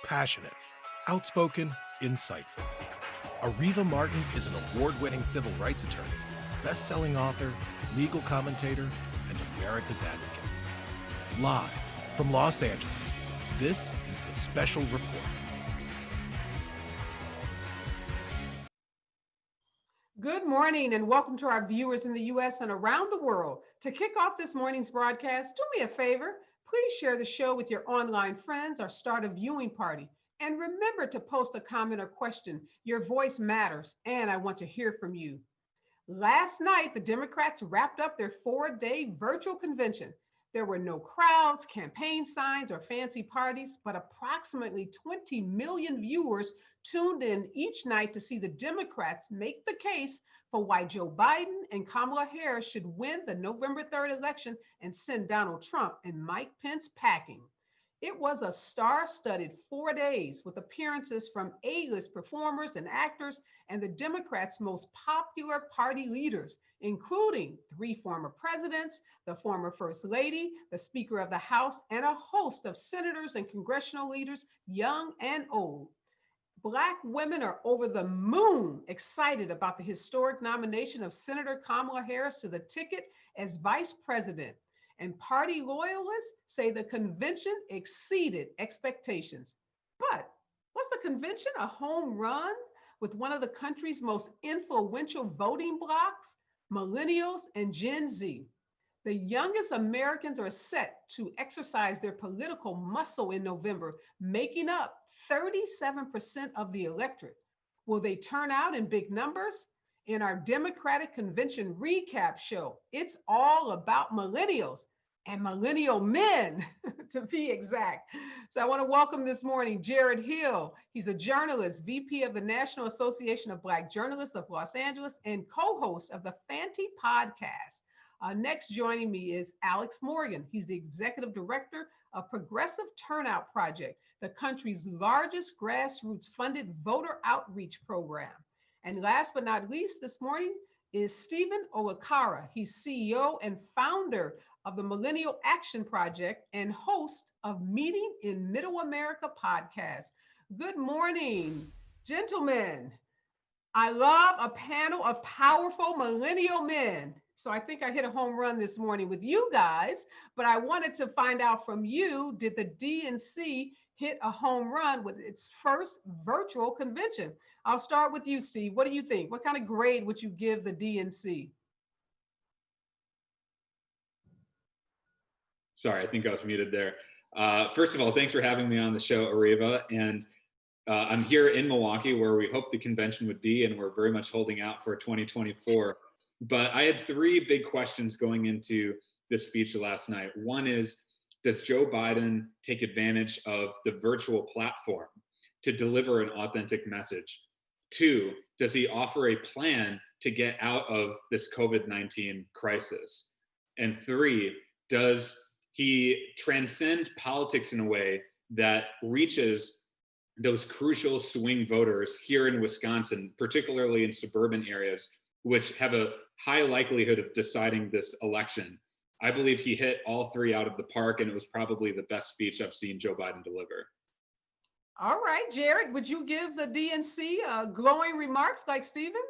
Passionate, outspoken, insightful. Ariva Martin is an award-winning civil rights attorney, best-selling author, legal commentator, and America's advocate. Live from Los Angeles, this is the Special Report. Good morning and welcome to our viewers in the U.S. and around the world. To kick off this morning's broadcast, do me a favor. Please share the show with your online friends or start a viewing party. And remember to post a comment or question. Your voice matters, and I want to hear from you. Last night, the Democrats wrapped up their 4-day virtual convention. There were no crowds, campaign signs, or fancy parties, but approximately 20 million viewers tuned in each night to see the Democrats make the case for why Joe Biden and Kamala Harris should win the November 3rd election and send Donald Trump and Mike Pence packing. It was a star-studded 4 days with appearances from A-list performers and actors and the Democrats' most popular party leaders, including 3 former presidents, the former First Lady, the Speaker of the House, and a host of senators and congressional leaders, young and old. Black women are over the moon excited about the historic nomination of Senator Kamala Harris to the ticket as vice president. And party loyalists say the convention exceeded expectations. But was the convention a home run with one of the country's most influential voting blocs, millennials and Gen Z? The youngest Americans are set to exercise their political muscle in November, making up 37% of the electorate. Will they turn out in big numbers? In our Democratic Convention recap show, it's all about millennials and millennial men, to be exact. So I want to welcome this morning Jared Hill. He's a journalist, VP of the National Association of Black Journalists of Los Angeles, and co-host of the Fanty podcast. Next joining me is Alex Morgan. He's the executive director of Progressive Turnout Project, the country's largest grassroots funded voter outreach program. And last but not least this morning is Stephen Olakara. He's CEO and founder of the Millennial Action Project and host of Meeting in Middle America podcast. Good morning, gentlemen. I love a panel of powerful millennial men. So I think I hit a home run this morning with you guys, but I wanted to find out from you, did the DNC hit a home run with its first virtual convention? I'll start with you, Steve. What do you think? What kind of grade would you give the DNC? Sorry, I think I was muted there. First of all, thanks for having me on the show, Ariva. And I'm here in Milwaukee where we hope the convention would be, and we're very much holding out for 2024. But I had 3 big questions going into this speech last night. One is, does Joe Biden take advantage of the virtual platform to deliver an authentic message? 2, does he offer a plan to get out of this COVID-19 crisis? And 3, does he transcend politics in a way that reaches those crucial swing voters here in Wisconsin, particularly in suburban areas, which have a high likelihood of deciding this election? I believe he hit all 3 out of the park, and it was probably the best speech I've seen Joe Biden deliver. All right, Jared, would you give the DNC glowing remarks like Stephen?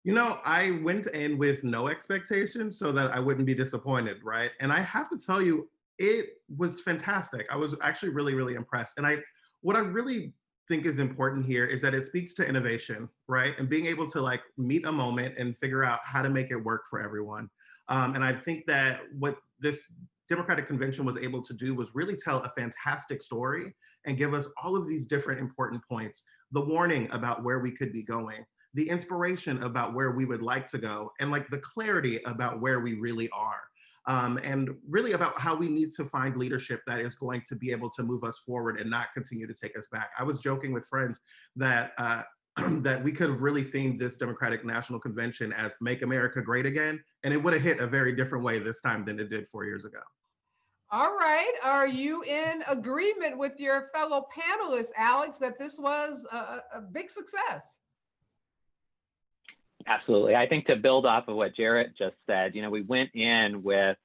You know, I went in with no expectations so that I wouldn't be disappointed, right? And I have to tell you, it was fantastic. I was actually really, really impressed. And what I really think is important here is that it speaks to innovation, right? And being able to like meet a moment and figure out how to make it work for everyone. And I think that what this Democratic Convention was able to do was really tell a fantastic story and give us all of these different important points, the warning about where we could be going, the inspiration about where we would like to go, and like the clarity about where we really are. And really about how we need to find leadership that is going to be able to move us forward and not continue to take us back. I was joking with friends that that we could have really themed this Democratic National Convention as Make America Great Again, and it would have hit a very different way this time than it did 4 years ago. All right, are you in agreement with your fellow panelists, Alex, that this was a big success? Absolutely. I think to build off of what Jarrett just said, you know, we went in with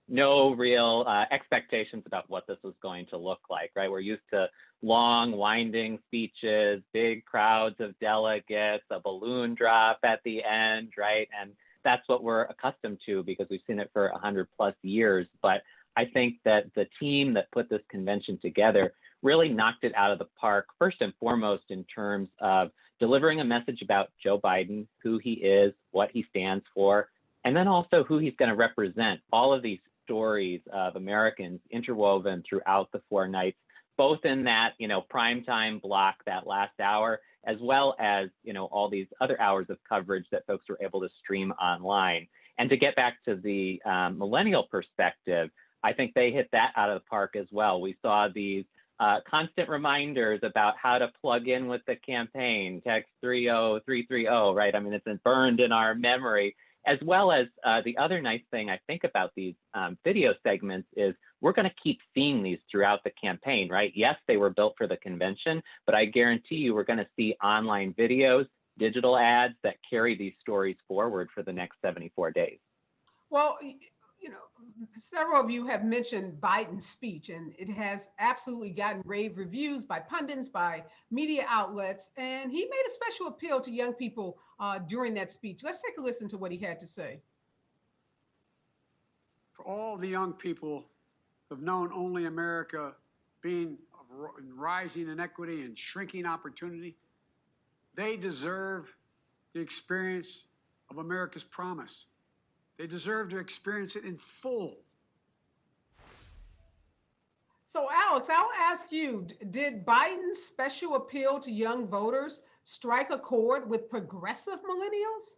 no real expectations about what this was going to look like, right? We're used to long, winding speeches, big crowds of delegates, a balloon drop at the end, right? And that's what we're accustomed to because we've seen it for 100+ years. But I think that the team that put this convention together really knocked it out of the park, first and foremost, in terms of delivering a message about Joe Biden, who he is, what he stands for, and then also who he's going to represent. All of these stories of Americans interwoven throughout the 4 nights, both in that, primetime block, that last hour, as well as, all these other hours of coverage that folks were able to stream online. And to get back to the millennial perspective, I think they hit that out of the park as well. We saw these constant reminders about how to plug in with the campaign, text 30330, right? I mean, it's burned in our memory, as well as the other nice thing I think about these video segments is we're going to keep seeing these throughout the campaign, right? Yes, they were built for the convention, but I guarantee you we're going to see online videos, digital ads that carry these stories forward for the next 74 days. Well, several of you have mentioned Biden's speech, and it has absolutely gotten rave reviews by pundits, by media outlets, and he made a special appeal to young people during that speech. Let's take a listen to what he had to say. For all the young people who have known only America being rising inequity and shrinking opportunity, they deserve the experience of America's promise. They deserve to experience it in full. So, Alex, I'll ask you, did Biden's special appeal to young voters strike a chord with progressive millennials?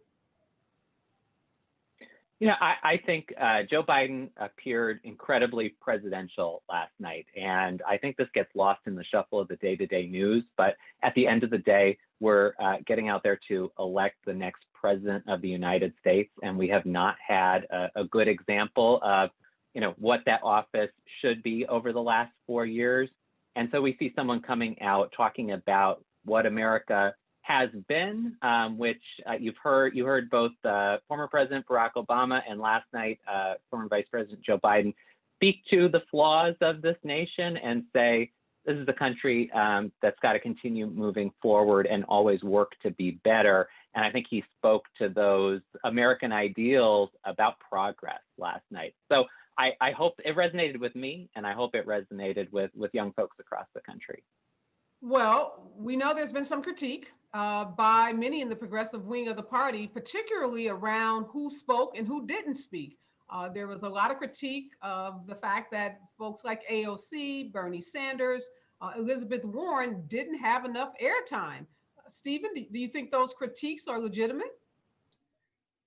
I think Joe Biden appeared incredibly presidential last night, and I think this gets lost in the shuffle of the day-to-day news. But at the end of the day, we're getting out there to elect the next president of the United States, and we have not had a good example of, what that office should be over the last 4 years. And so we see someone coming out talking about what America has been, which you heard both former President Barack Obama and last night former Vice President Joe Biden speak to the flaws of this nation and say, this is a country that's got to continue moving forward and always work to be better. And I think he spoke to those American ideals about progress last night. So I hope it resonated with me, and I hope it resonated with young folks across the country. Well, we know there's been some critique by many in the progressive wing of the party, particularly around who spoke and who didn't speak. There was a lot of critique of the fact that folks like AOC, Bernie Sanders, Elizabeth Warren didn't have enough airtime. Stephen, do you think those critiques are legitimate?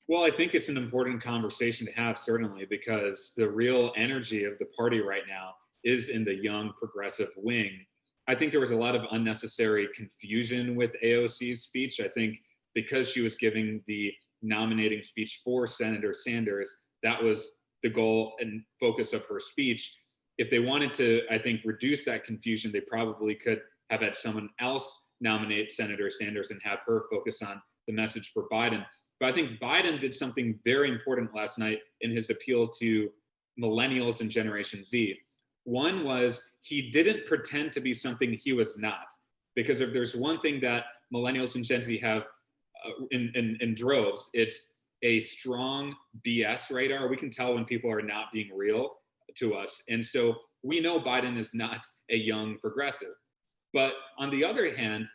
Well, I think it's an important conversation to have, certainly, because the real energy of the party right now is in the young progressive wing. I think there was a lot of unnecessary confusion with AOC's speech. I think because she was giving the nominating speech for Senator Sanders, that was the goal and focus of her speech. If they wanted to, I think, reduce that confusion, they probably could have had someone else nominate Senator Sanders and have her focus on the message for Biden. But I think Biden did something very important last night in his appeal to millennials and Generation Z. One was he didn't pretend to be something he was not. Because if there's one thing that millennials and Gen Z have in droves, it's a strong BS radar. We can tell when people are not being real to us. And so we know Biden is not a young progressive. But on the other hand,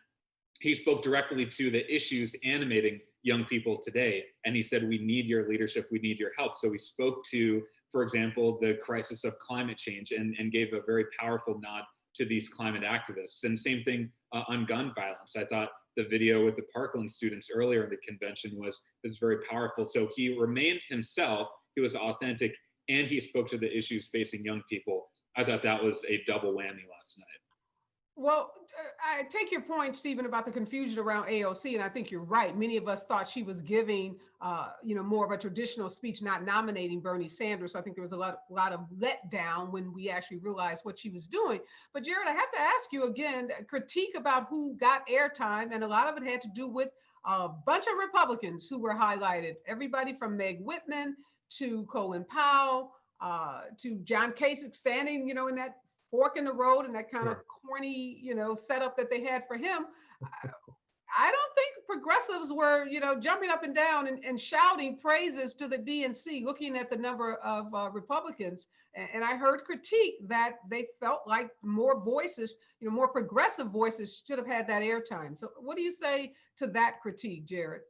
he spoke directly to the issues animating young people today. And he said, we need your leadership, we need your help. So he spoke to, for example, the crisis of climate change and gave a very powerful nod to these climate activists. And same thing on gun violence. I thought the video with the Parkland students earlier in the convention was very powerful. So he remained himself, he was authentic, and he spoke to the issues facing young people. I thought that was a double whammy last night. Well, I take your point, Stephen, about the confusion around AOC, and I think you're right. Many of us thought she was giving, more of a traditional speech, not nominating Bernie Sanders. So I think there was a lot of letdown when we actually realized what she was doing. But Jared, I have to ask you again, critique about who got airtime, and a lot of it had to do with a bunch of Republicans who were highlighted. Everybody from Meg Whitman to Colin Powell to John Kasich standing, in that fork in the road and that kind of Sure. corny, setup that they had for him. I don't think progressives were, jumping up and down and shouting praises to the DNC, looking at the number of Republicans. And I heard critique that they felt like more voices, more progressive voices should have had that airtime. So what do you say to that critique, Jared?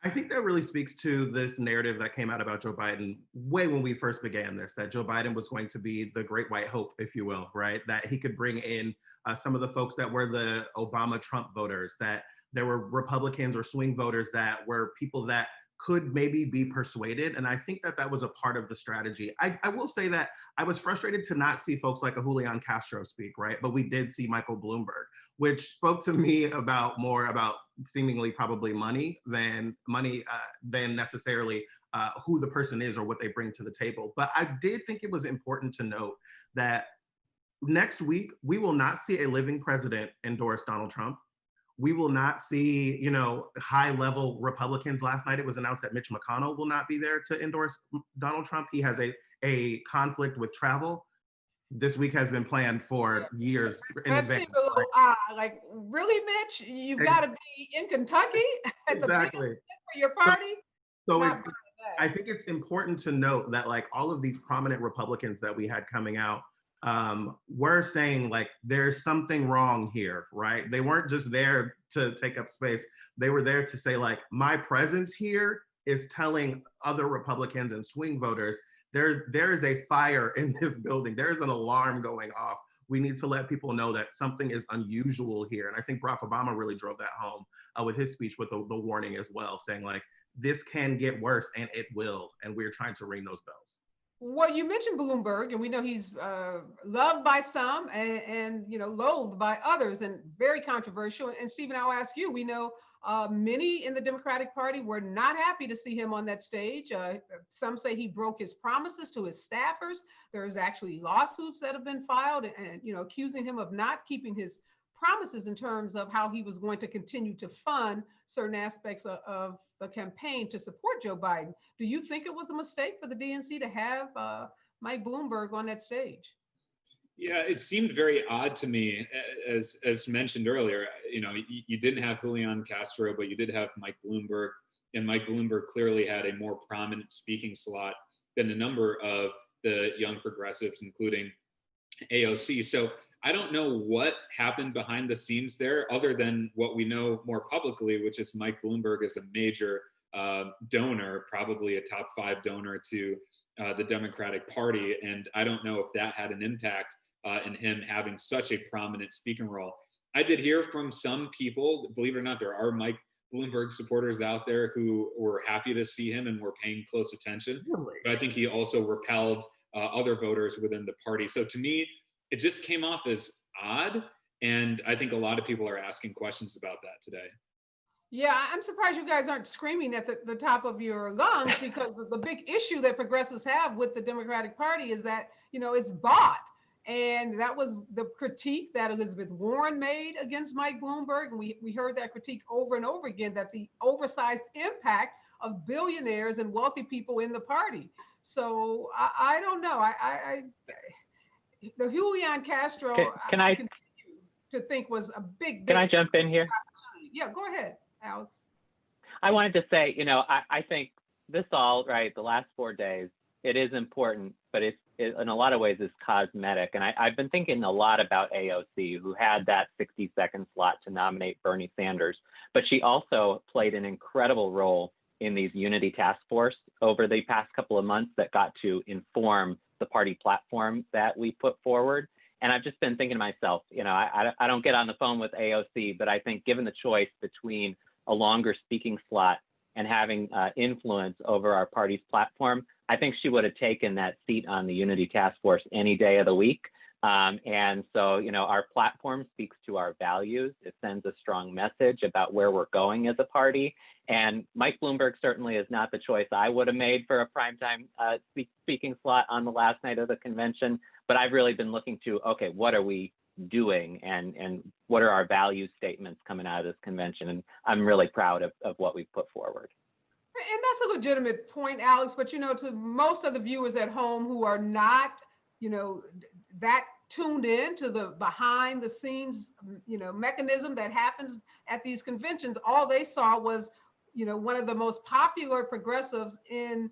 I think that really speaks to this narrative that came out about Joe Biden way when we first began this, that Joe Biden was going to be the great white hope, if you will, right? That he could bring in some of the folks that were the Obama Trump voters, that there were Republicans or swing voters that were people that could maybe be persuaded. And I think that that was a part of the strategy. I will say that I was frustrated to not see folks like a Julian Castro speak, right? But we did see Michael Bloomberg, which spoke to me about more about seemingly probably money than necessarily who the person is or what they bring to the table. But I did think it was important to note that next week, we will not see a living president endorse Donald Trump. We will not see, high-level Republicans. Last night, it was announced that Mitch McConnell will not be there to endorse Donald Trump. He has a conflict with travel. This week has been planned for years in That advance. seemed a little like, really, Mitch? You've got to be in Kentucky at the biggest Exactly. event for your party? So Not it's, buying I that. think it's important to note that like all of these prominent Republicans that we had coming out were saying like there's something wrong here, right? They weren't just there to take up space. They were there to say like my presence here is telling other Republicans and swing voters there is a fire in this building. There is an alarm going off. We need to let people know that something is unusual here. And I think Barack Obama really drove that home with his speech with the warning as well, saying like, this can get worse and it will. And we're trying to ring those bells. Well, you mentioned Bloomberg, and we know he's loved by some and loathed by others, and very controversial. And Stephen, I'll ask you. We know many in the Democratic Party were not happy to see him on that stage. Some say he broke his promises to his staffers. There's actually lawsuits that have been filed, and accusing him of not keeping his promises in terms of how he was going to continue to fund certain aspects of the campaign to support Joe Biden. Do you think it was a mistake for the DNC to have Mike Bloomberg on that stage? Yeah, it seemed very odd to me, as mentioned earlier. You didn't have Julian Castro, but you did have Mike Bloomberg, and Mike Bloomberg clearly had a more prominent speaking slot than a number of the young progressives, including AOC. So I don't know what happened behind the scenes there, other than what we know more publicly, which is Mike Bloomberg is a major donor, probably a top 5 donor to the Democratic Party. And I don't know if that had an impact in him having such a prominent speaking role. I did hear from some people, believe it or not, there are Mike Bloomberg supporters out there who were happy to see him and were paying close attention. Really? But I think he also repelled other voters within the party. So to me, it just came off as odd. And I think a lot of people are asking questions about that today. Yeah, I'm surprised you guys aren't screaming at the top of your lungs, because the big issue that progressives have with the Democratic Party is that, it's bought. And that was the critique that Elizabeth Warren made against Mike Bloomberg. And we heard that critique over and over again, that the oversized impact of billionaires and wealthy people in the party. So I don't know. The Julian Castro, Can I continue to think was a big. Can I jump in here? Yeah, go ahead, Alex. I wanted to say, I think this all, right, the last 4 days, it is important, but it in a lot of ways is cosmetic. And I've been thinking a lot about AOC, who had that 60-second slot to nominate Bernie Sanders, but she also played an incredible role in these unity task force over the past couple of months that got to inform the party platform that we put forward. And I've just been thinking to myself, I don't get on the phone with AOC, but I think given the choice between a longer speaking slot and having influence over our party's platform, I think she would have taken that seat on the Unity Task Force any day of the week. And so, our platform speaks to our values. It sends a strong message about where we're going as a party. And Mike Bloomberg certainly is not the choice I would have made for a primetime speaking slot on the last night of the convention. But I've really been looking to, okay, what are we doing, and what are our value statements coming out of this convention? And I'm really proud of what we've put forward. And that's a legitimate point, Alex. But to most of the viewers at home who are not, that tuned in to the behind the scenes, mechanism that happens at these conventions, all they saw was, one of the most popular progressives in,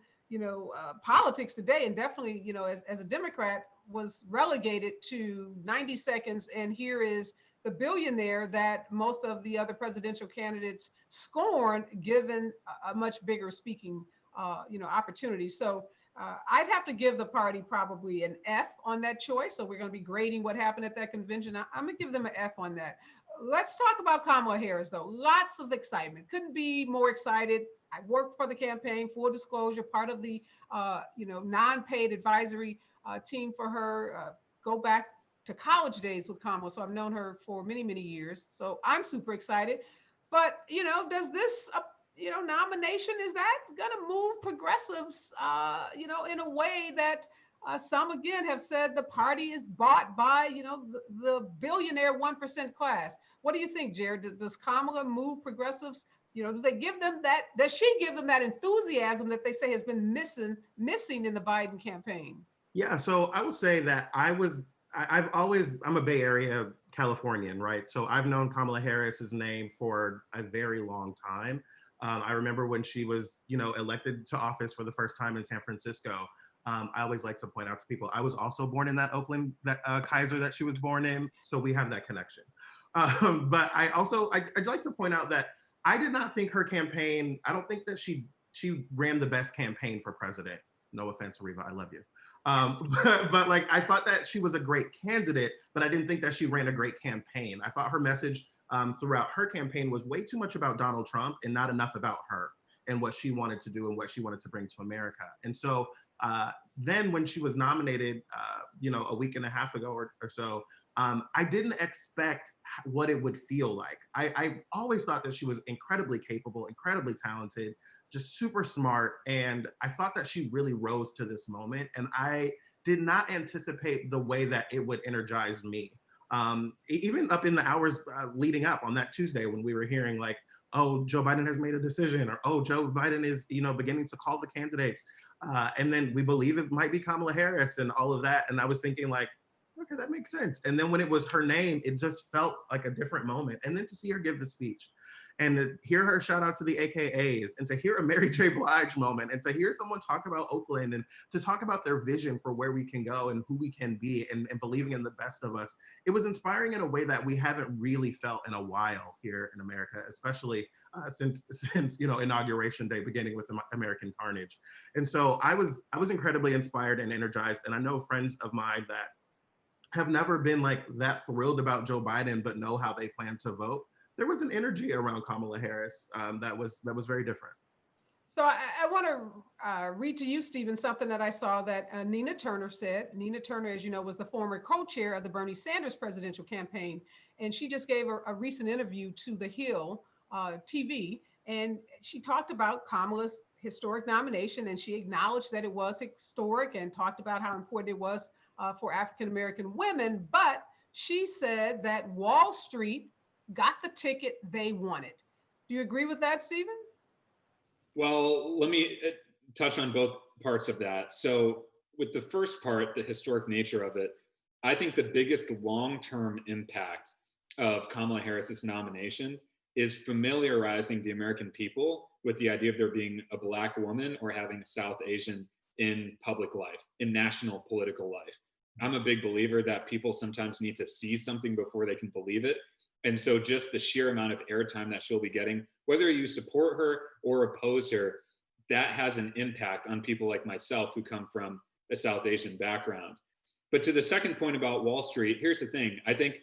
politics today, and definitely, as a Democrat, was relegated to 90 seconds. And here is the billionaire that most of the other presidential candidates scorn, given a much bigger speaking, opportunity. So I'd have to give the party probably an F on that choice. So we're going to be grading what happened at that convention. I'm going to give them an F on that. Let's talk about Kamala Harris, though. Lots of excitement. Couldn't be more excited. I worked for the campaign, full disclosure, part of the non-paid advisory team for her. Go back to college days with Kamala, so I've known her for many, many years. So I'm super excited. But does this nomination, is that going to move progressives, in a way that some again have said the party is bought by, the billionaire 1% class? What do you think, Jared? Does Kamala move progressives? Do they give them that? Does she give them that enthusiasm that they say has been missing in the Biden campaign? Yeah, so I would say that I'm a Bay Area Californian, right? So I've known Kamala Harris's name for a very long time. I remember when she was, elected to office for the first time in San Francisco. I always like to point out to people, I was also born in that Oakland, that Kaiser that she was born in, so we have that connection. But I'd like to point out that I did not think her campaign, I don't think that she ran the best campaign for president. No offense, Reva, I love you. But like, I thought that she was a great candidate, but I didn't think that she ran a great campaign. I thought her message throughout her campaign was way too much about Donald Trump and not enough about her and what she wanted to do and what she wanted to bring to America. And so then when she was nominated, a week and a half ago or so, I didn't expect what it would feel like. I always thought that she was incredibly capable, incredibly talented, just super smart. And I thought that she really rose to this moment. And I did not anticipate the way that it would energize me. Even up in the hours leading up on that Tuesday when we were hearing like, oh, Joe Biden has made a decision, or oh, Joe Biden is, beginning to call the candidates. And then we believe it might be Kamala Harris and all of that. And I was thinking like, okay, that makes sense. And then when it was her name, it just felt like a different moment. And then to see her give the speech and to hear her shout out to the AKAs and to hear a Mary J. Blige moment and to hear someone talk about Oakland and to talk about their vision for where we can go and who we can be and believing in the best of us, it was inspiring in a way that we haven't really felt in a while here in America, especially since Inauguration Day, beginning with American Carnage. And so I was incredibly inspired and energized. And I know friends of mine that have never been like that thrilled about Joe Biden, but know how they plan to vote. There was an energy around Kamala Harris that was very different. So I want to read to you, Stephen, something that I saw that Nina Turner said. Nina Turner, as you know, was the former co-chair of the Bernie Sanders presidential campaign. And she just gave a recent interview to The Hill TV. And she talked about Kamala's historic nomination. And she acknowledged that it was historic and talked about how important it was for African-American women. But she said that Wall Street got the ticket they wanted. Do you agree with that, Stephen? Well, let me touch on both parts of that. So with the first part, the historic nature of it, I think the biggest long-term impact of Kamala Harris's nomination is familiarizing the American people with the idea of there being a Black woman or having a South Asian in public life, in national political life. I'm a big believer that people sometimes need to see something before they can believe it. And so just the sheer amount of airtime that she'll be getting, whether you support her or oppose her, that has an impact on people like myself who come from a South Asian background. But to the second point about Wall Street, here's the thing. I think,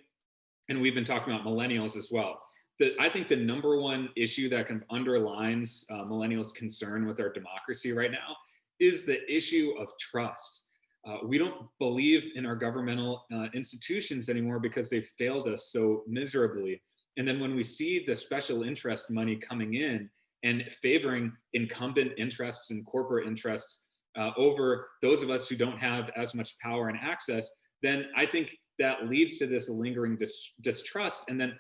and we've been talking about millennials as well, that I think the number one issue that kind of underlines millennials' concern with our democracy right now is the issue of trust. We don't believe in our governmental institutions anymore because they've failed us so miserably. And then when we see the special interest money coming in and favoring incumbent interests and corporate interests over those of us who don't have as much power and access, then I think that leads to this lingering distrust. And then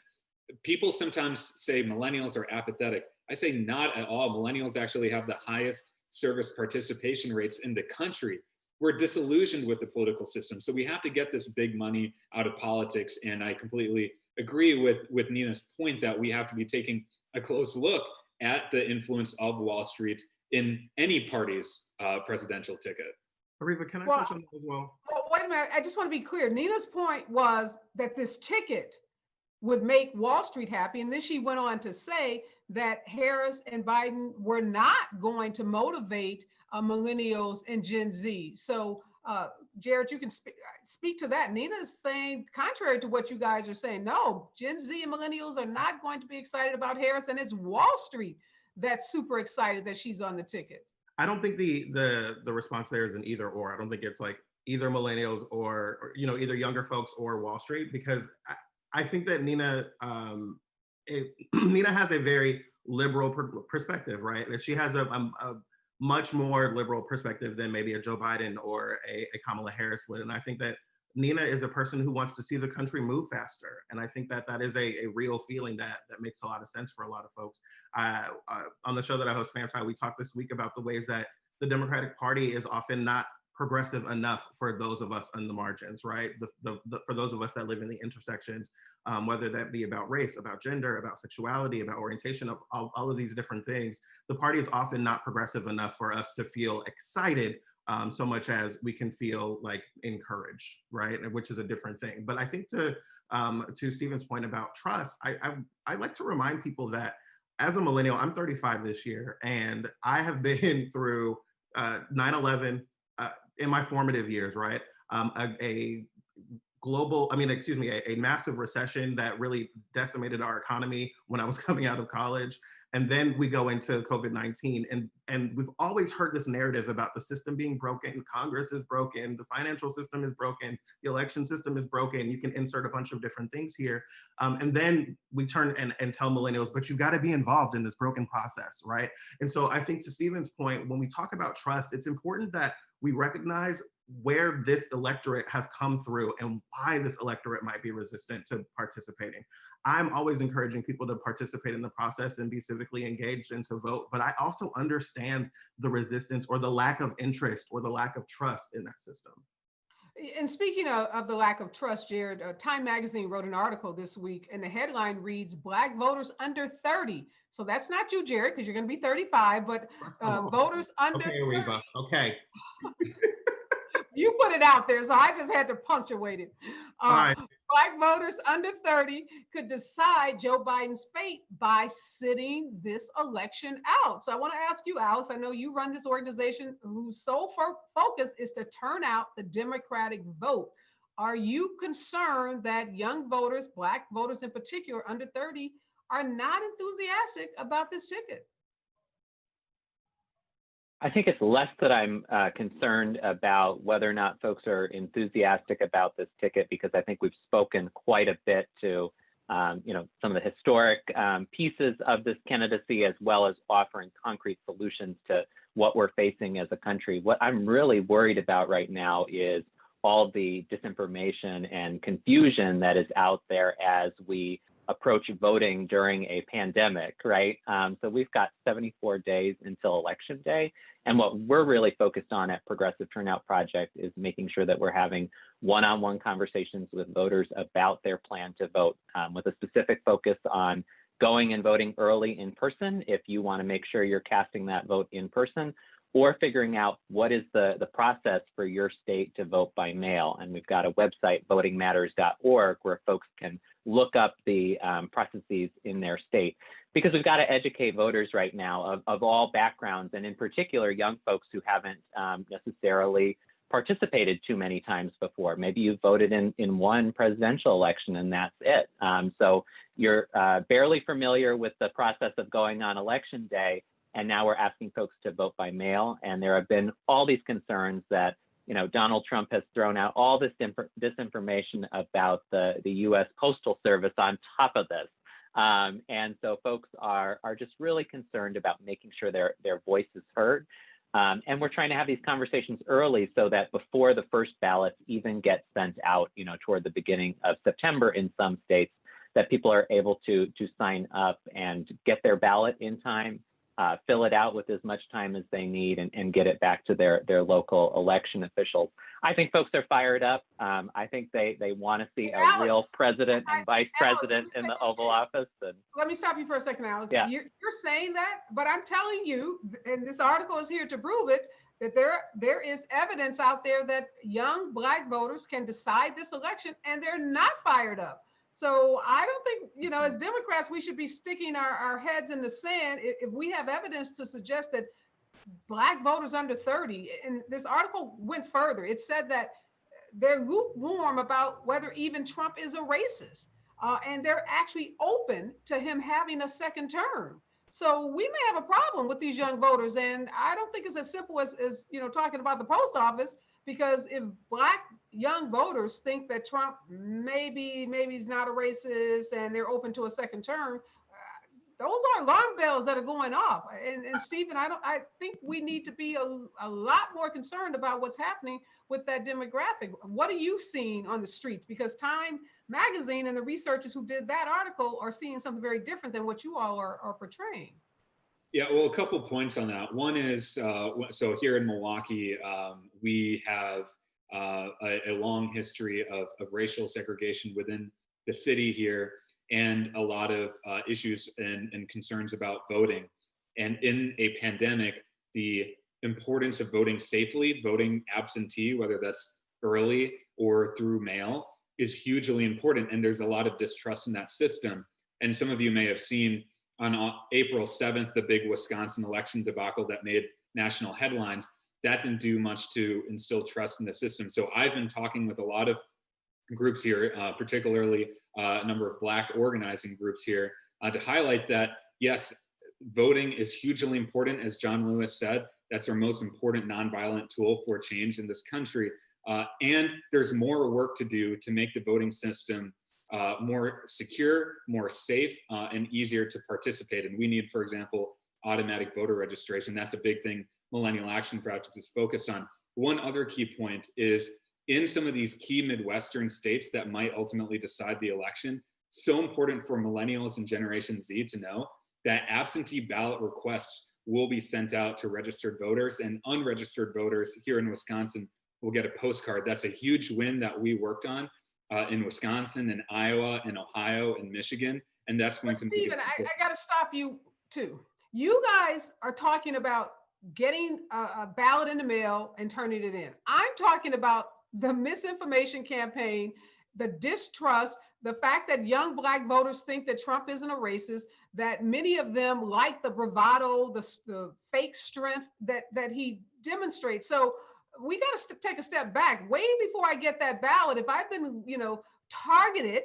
people sometimes say millennials are apathetic. I say not at all. Millennials actually have the highest service participation rates in the country. we're disillusioned with the political system. So we have to get this big money out of politics. And I completely agree with Nina's point that we have to be taking a close look at the influence of Wall Street in any party's presidential ticket. Ariva, can I Well, touch on that as well? Well, wait a minute. I just want to be clear. Nina's point was that this ticket would make Wall Street happy. And then she went on to say that Harris and Biden were not going to motivate millennials and Gen Z. So, Jared, you can speak to that. Nina is saying, contrary to what you guys are saying, no, Gen Z and millennials are not going to be excited about Harris, and it's Wall Street that's super excited that she's on the ticket. I don't think the response there is an either or. I don't think it's like either millennials or either younger folks or Wall Street, because I think that Nina Nina has a very liberal perspective, right? That she has a much more liberal perspective than maybe a Joe Biden or a Kamala Harris would. And I think that Nina is a person who wants to see the country move faster. And I think that that is a real feeling that makes a lot of sense for a lot of folks. On the show that I host, Fanti, we talked this week about the ways that the Democratic Party is often not progressive enough for those of us on the margins, right? For those of us that live in the intersections, whether that be about race, about gender, about sexuality, about orientation, of all of these different things, the party is often not progressive enough for us to feel excited so much as we can feel like encouraged, right? Which is a different thing. But I think to Stephen's point about trust, I like to remind people that as a millennial, I'm 35 this year, and I have been through 9/11 in my formative years, right? A massive recession that really decimated our economy when I was coming out of college. And then we go into COVID-19, and we've always heard this narrative about the system being broken, Congress is broken, the financial system is broken, the election system is broken. You can insert a bunch of different things here. And then we turn and tell millennials, but you've got to be involved in this broken process, right? And so I think to Stephen's point, when we talk about trust, it's important that we recognize where this electorate has come through and why this electorate might be resistant to participating. I'm always encouraging people to participate in the process and be civically engaged and to vote, but I also understand the resistance or the lack of interest or the lack of trust in that system. And speaking of the lack of trust, Jared, Time Magazine wrote an article this week, and the headline reads, Black voters under 30. So that's not you, Jared, because you're going to be 35, but voters under 30. Ariva, okay. You put it out there, so I just had to punctuate it. Right. Black voters under 30 could decide Joe Biden's fate by sitting this election out. So I want to ask you, Alex, I know you run this organization whose sole focus is to turn out the Democratic vote. Are you concerned that young voters, Black voters in particular, under 30, are not enthusiastic about this ticket? I think it's less that I'm concerned about whether or not folks are enthusiastic about this ticket, because I think we've spoken quite a bit to, some of the historic pieces of this candidacy, as well as offering concrete solutions to what we're facing as a country. What I'm really worried about right now is all the disinformation and confusion that is out there as we approach voting during a pandemic, right? So we've got 74 days until Election Day. And what we're really focused on at Progressive Turnout Project is making sure that we're having one-on-one conversations with voters about their plan to vote, with a specific focus on going and voting early in person if you want to make sure you're casting that vote in person, or figuring out what is the process for your state to vote by mail. And we've got a website, votingmatters.org, where folks can look up the processes in their state. Because we've got to educate voters right now of all backgrounds, and in particular, young folks who haven't necessarily participated too many times before. Maybe you voted in one presidential election and that's it. So you're barely familiar with the process of going on Election Day, and now we're asking folks to vote by mail. And there have been all these concerns that Donald Trump has thrown out all this disinformation about the U.S. Postal Service on top of this. And so folks are just really concerned about making sure their voice is heard. And we're trying to have these conversations early so that before the first ballots even get sent out, toward the beginning of September in some states, that people are able to sign up and get their ballot in time fill it out with as much time as they need and get it back to their local election officials. I think folks are fired up. I think they want to see a real president and vice president in the Oval Office. And let me stop you for a second, Alex. Yeah. You're saying that, but I'm telling you, and this article is here to prove it, that there is evidence out there that young Black voters can decide this election and they're not fired up. So I don't think, as Democrats, we should be sticking our heads in the sand if we have evidence to suggest that Black voters under 30, and this article went further. It said that they're lukewarm about whether even Trump is a racist, and they're actually open to him having a second term. So we may have a problem with these young voters, and I don't think it's as simple as talking about the post office, because if Black young voters think that Trump maybe he's not a racist and they're open to a second term, those are alarm bells that are going off. And Stephen, I think we need to be a lot more concerned about what's happening with that demographic. What are you seeing on the streets? Because Time Magazine and the researchers who did that article are seeing something very different than what you all are portraying. Yeah, well, a couple points on that. One is, so here in Milwaukee, we have a long history of racial segregation within the city here, and a lot of issues and concerns about voting. And in a pandemic, the importance of voting safely, voting absentee, whether that's early or through mail, is hugely important. And there's a lot of distrust in that system. And some of you may have seen on April 7th, the big Wisconsin election debacle that made national headlines. That didn't do much to instill trust in the system. So I've been talking with a lot of groups here, particularly a number of Black organizing groups here, to highlight that, yes, voting is hugely important. As John Lewis said, that's our most important nonviolent tool for change in this country. And there's more work to do to make the voting system more secure, more safe, and easier to participate. And we need, for example, automatic voter registration. That's a big thing Millennial Action Project is focused on. One other key point is, in some of these key Midwestern states that might ultimately decide the election, so important for millennials and Generation Z to know that absentee ballot requests will be sent out to registered voters, and unregistered voters here in Wisconsin will get a postcard. That's a huge win that we worked on in Wisconsin and Iowa and Ohio and Michigan. And that's going to Stephen, I got to stop you too. You guys are talking about getting a ballot in the mail and turning it in. I'm talking about the misinformation campaign, the distrust, the fact that young Black voters think that Trump isn't a racist, that many of them like the bravado, the fake strength that he demonstrates. So we got to take a step back. Way before I get that ballot, if I've been, targeted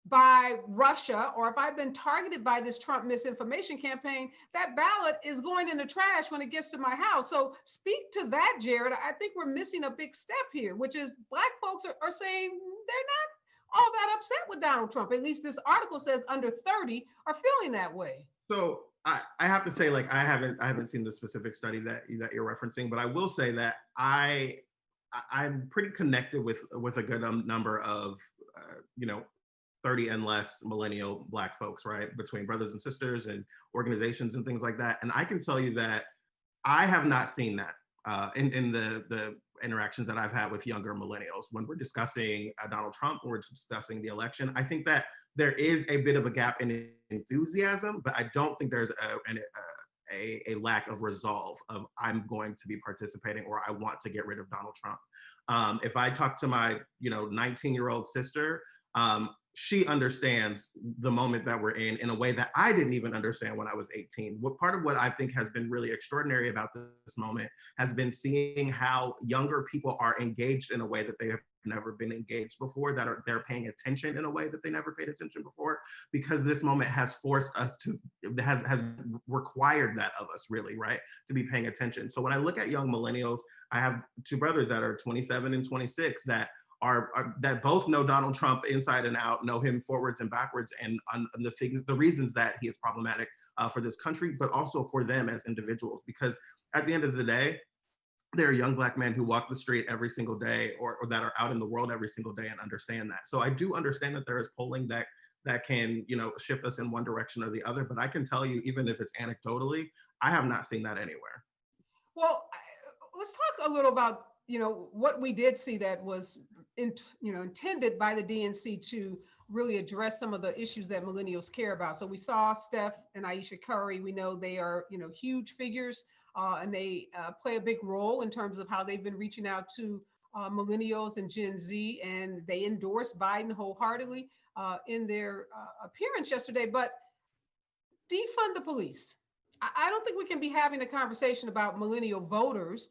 by Russia, or if I've been targeted by this Trump misinformation campaign, that ballot is going in the trash when it gets to my house. So speak to that, Jared. I think we're missing a big step here, which is Black folks are saying they're not all that upset with Donald Trump. At least this article says under 30 are feeling that way. So I have to say, like, I haven't seen the specific study that you're referencing, but I will say that I'm pretty connected with a good number of 30 and less millennial Black folks, right? Between brothers and sisters and organizations and things like that. And I can tell you that I have not seen that in the interactions that I've had with younger millennials. When we're discussing Donald Trump, when we're discussing the election, I think that there is a bit of a gap in enthusiasm, but I don't think there's a lack of resolve of I'm going to be participating or I want to get rid of Donald Trump. If I talk to my 19-year-old sister, she understands the moment that we're in a way that I didn't even understand when I was 18. Part of what I think has been really extraordinary about this moment has been seeing how younger people are engaged in a way that they have never been engaged before, that they're paying attention in a way that they never paid attention before, because this moment has forced us to, has required that of us, really, right? To be paying attention. So when I look at young millennials, I have two brothers that are 27 and 26 that both know Donald Trump inside and out, know him forwards and backwards, and on the reasons that he is problematic for this country, but also for them as individuals. Because at the end of the day, there are young Black men who walk the street every single day, or that are out in the world every single day, and understand that. So I do understand that there is polling that that can, shift us in one direction or the other. But I can tell you, even if it's anecdotally, I have not seen that anywhere. Well, let's talk a little about what we did see that was intended by the DNC to really address some of the issues that millennials care about. So we saw Steph and Aisha Curry. We know they are huge figures, and they play a big role in terms of how they've been reaching out to millennials and Gen Z, and they endorsed Biden wholeheartedly in their appearance yesterday. But defund the police. I don't think we can be having a conversation about millennial voters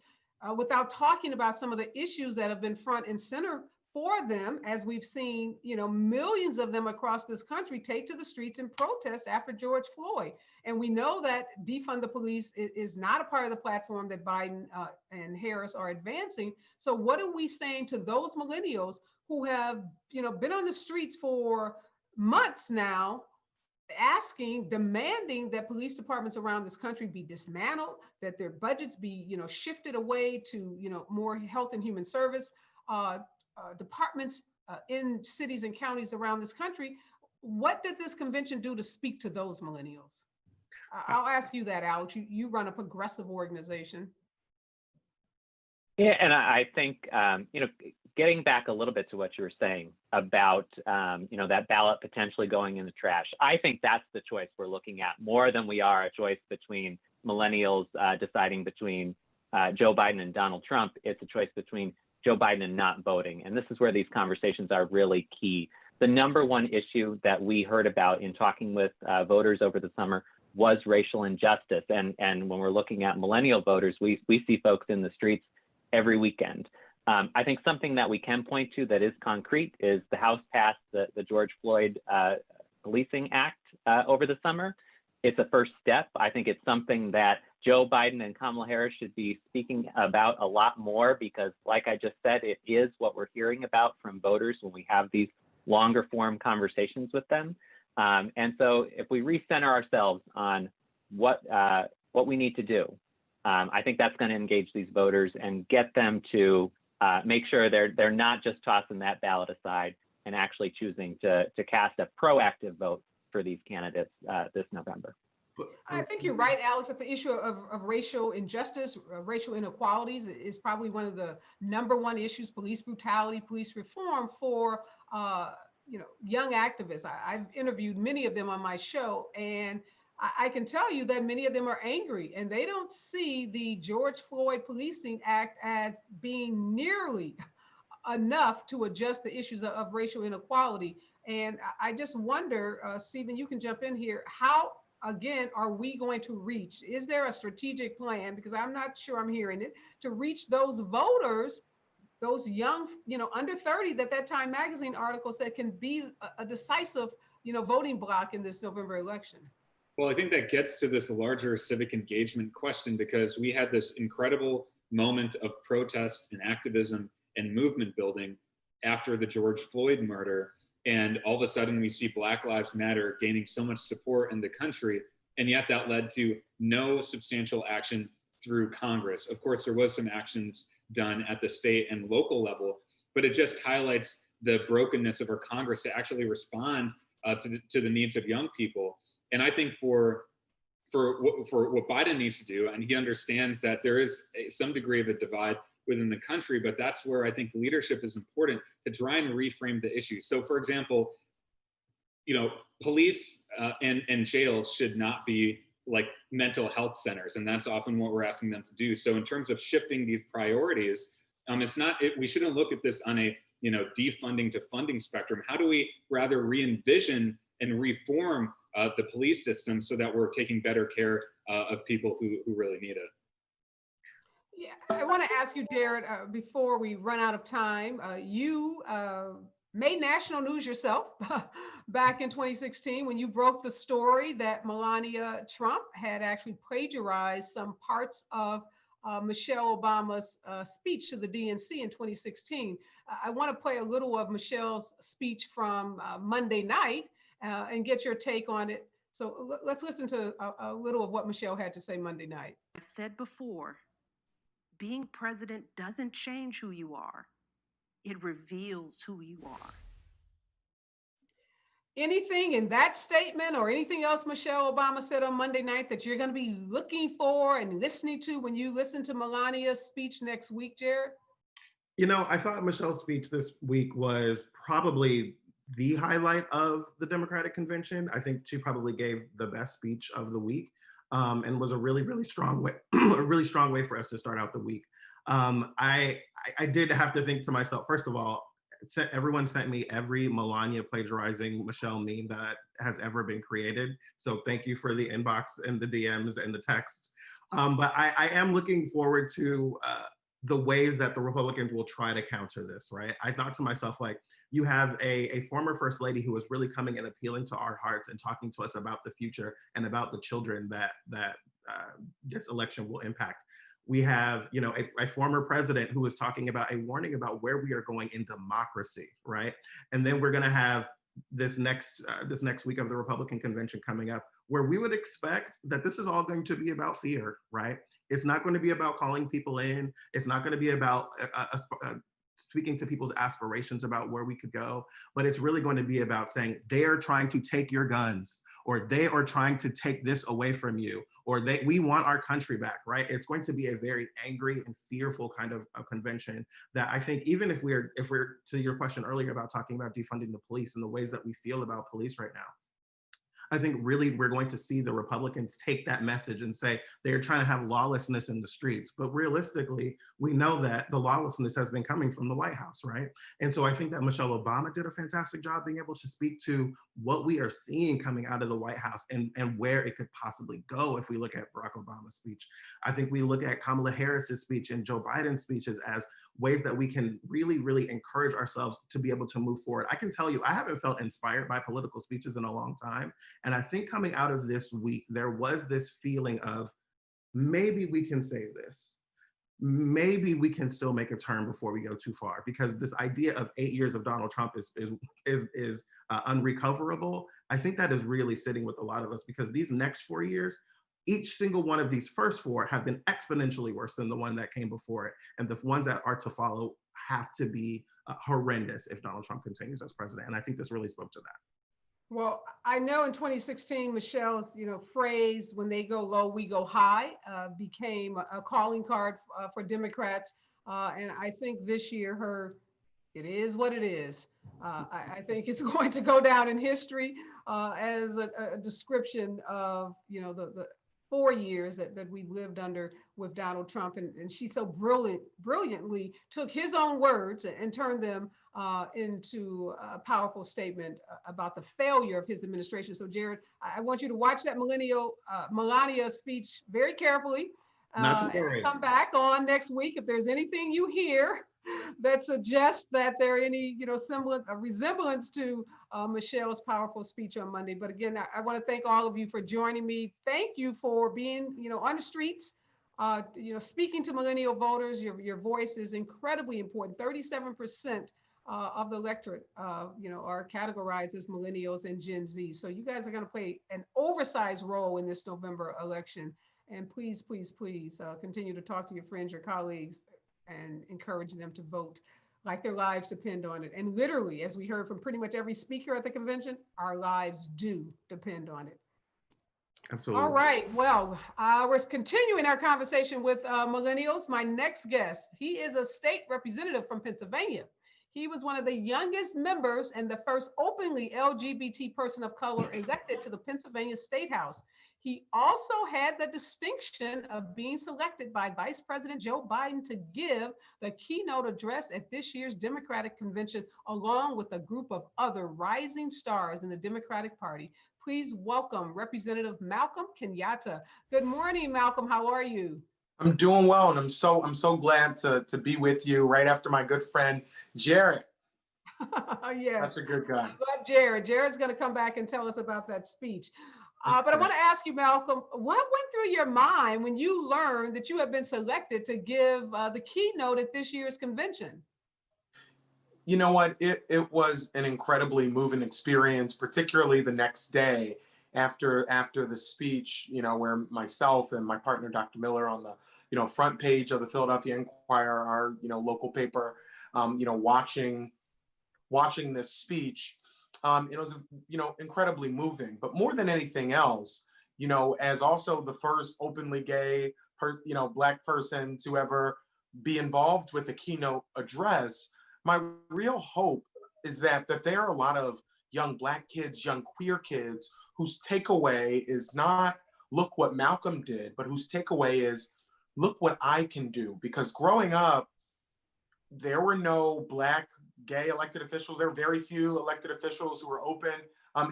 without talking about some of the issues that have been front and center for them, as we've seen, millions of them across this country take to the streets and protest after George Floyd. And we know that defund the police is not a part of the platform that Biden and Harris are advancing. So what are we saying to those millennials who have, been on the streets for months now, demanding that police departments around this country be dismantled, that their budgets be, shifted away to, more health and human service departments in cities and counties around this country? What did this convention do to speak to those millennials? I'll ask you that, Alex. You run a progressive organization. Yeah, and I think, getting back a little bit to what you were saying about, that ballot potentially going in the trash, I think that's the choice we're looking at more than we are a choice between millennials deciding between Joe Biden and Donald Trump. It's a choice between Joe Biden and not voting. And this is where these conversations are really key. The number one issue that we heard about in talking with voters over the summer was racial injustice. And when we're looking at millennial voters, we see folks in the streets every weekend. I think something that we can point to that is concrete is the House passed the George Floyd Policing Act over the summer. It's a first step. I think it's something that Joe Biden and Kamala Harris should be speaking about a lot more, because like I just said, it is what we're hearing about from voters when we have these longer form conversations with them. And so if we recenter ourselves on what we need to do, I think that's going to engage these voters and get them to make sure they're not just tossing that ballot aside and actually choosing to cast a proactive vote for these candidates this November. I think you're right, Alex, that the issue of racial injustice, racial inequalities is probably one of the number one issues: police brutality, police reform for young activists. I've interviewed many of them on my show, and I can tell you that many of them are angry, and they don't see the George Floyd Policing Act as being nearly enough to adjust the issues of racial inequality. And I just wonder, Stephen, you can jump in here. How, again, are we going to reach? Is there a strategic plan? Because I'm not sure I'm hearing it, to reach those voters, those young, under 30, that Time Magazine article said can be a decisive, voting bloc in this November election. Well, I think that gets to this larger civic engagement question, because we had this incredible moment of protest and activism and movement building after the George Floyd murder. And all of a sudden we see Black Lives Matter gaining so much support in the country. And yet that led to no substantial action through Congress. Of course, there was some actions done at the state and local level, but it just highlights the brokenness of our Congress to actually respond to the needs of young people. And I think for what Biden needs to do, and he understands that there is some degree of a divide within the country, but that's where I think leadership is important to try and reframe the issue. So, for example, police and jails should not be like mental health centers, and that's often what we're asking them to do. So, in terms of shifting these priorities, we shouldn't look at this on a defunding to funding spectrum. How do we rather re-envision and reform the police system so that we're taking better care of people who really need it? Yeah, I want to ask you, Jared, before we run out of time, you made national news yourself back in 2016 when you broke the story that Melania Trump had actually plagiarized some parts of Michelle Obama's speech to the DNC in 2016. I want to play a little of Michelle's speech from Monday night and get your take on it. So let's listen to a little of what Michelle had to say Monday night. I've said before, being president doesn't change who you are. It reveals who you are. anything in that statement or anything else Michelle Obama said on Monday night that you're going to be looking for and listening to when you listen to Melania's speech next week, Jared? You know, I thought Michelle's speech this week was probably the highlight of the Democratic convention. I think she probably gave the best speech of the week, and was a really, really strong way, a really strong way for us to start out the week. I did have to think to myself, first of all, everyone sent me every Melania plagiarizing Michelle meme that has ever been created. So thank you for the inbox and the DMs and the texts. But I am looking forward to the ways that the Republicans will try to counter this, right? I thought to myself, like, you have a former first lady who was really coming and appealing to our hearts and talking to us about the future and about the children that this election will impact. We have, you know, a former president who was talking about a warning about where we are going in democracy, right? And then we're going to have this next week of the Republican convention coming up, where we would expect that this is all going to be about fear, right? It's not going to be about calling people in. It's not going to be about speaking to people's aspirations about where we could go, but it's really going to be about saying they are trying to take your guns, or they are trying to take this away from you, or we want our country back, right? It's going to be a very angry and fearful kind of convention that I think, even if we're to your question earlier about talking about defunding the police and the ways that we feel about police right now, I think really we're going to see the Republicans take that message and say they're trying to have lawlessness in the streets. But realistically, we know that the lawlessness has been coming from the White House, right? And so I think that Michelle Obama did a fantastic job being able to speak to what we are seeing coming out of the White House and where it could possibly go if we look at Barack Obama's speech. I think we look at Kamala Harris's speech and Joe Biden's speeches as ways that we can really, really encourage ourselves to be able to move forward. I can tell you, I haven't felt inspired by political speeches in a long time. And I think coming out of this week, there was this feeling of maybe we can save this. Maybe we can still make a turn before we go too far, because this idea of 8 years of Donald Trump is unrecoverable. I think that is really sitting with a lot of us, because these next 4 years, each single one of these first 4 have been exponentially worse than the one that came before it. And the ones that are to follow have to be horrendous if Donald Trump continues as president. And I think this really spoke to that. Well, I know in 2016, Michelle's, phrase, when they go low, we go high, became a calling card for Democrats. And I think this year, it is what it is. I think it's going to go down in history as a description of, the 4 years that we've lived under with Donald Trump. And she so brilliantly took his own words and turned them into a powerful statement about the failure of his administration. So, Jared, I want you to watch that Melania speech very carefully. Not to worry. Come back on next week if there's anything you hear that suggests that there are any, resemblance to Michelle's powerful speech on Monday. But again, I want to thank all of you for joining me. Thank you for being, on the streets, speaking to millennial voters. Your voice is incredibly important. 37% of the electorate, are categorized as millennials and Gen Z. So you guys are going to play an oversized role in this November election. And please, please, please continue to talk to your friends, your colleagues, and encourage them to vote like their lives depend on it. And literally, as we heard from pretty much every speaker at the convention, our lives do depend on it. Absolutely. All right. Well, we're continuing our conversation with millennials. My next guest, he is a state representative from Pennsylvania. He was one of the youngest members and the first openly LGBT person of color elected to the Pennsylvania State House. He also had the distinction of being selected by Vice President Joe Biden to give the keynote address at this year's Democratic convention, along with a group of other rising stars in the Democratic Party. Please welcome Representative Malcolm Kenyatta. Good morning, Malcolm. How are you? I'm doing well, and I'm so glad to be with you right after my good friend Jared. Yes, that's a good guy. But Jared's going to come back and tell us about that speech. But I want to ask you, Malcolm, what went through your mind when you learned that you have been selected to give the keynote at this year's convention? You know what? It was an incredibly moving experience, particularly the next day after the speech, where myself and my partner, Dr. Miller, on the, front page of the Philadelphia Inquirer, our, local paper, watching this speech. It was, incredibly moving. But more than anything else, as also the first openly gay, Black person to ever be involved with a keynote address, my real hope is that there are a lot of young Black kids, young queer kids, whose takeaway is not look what Malcolm did, but whose takeaway is look what I can do. Because growing up, there were no Black gay elected officials. There were very few elected officials who were open,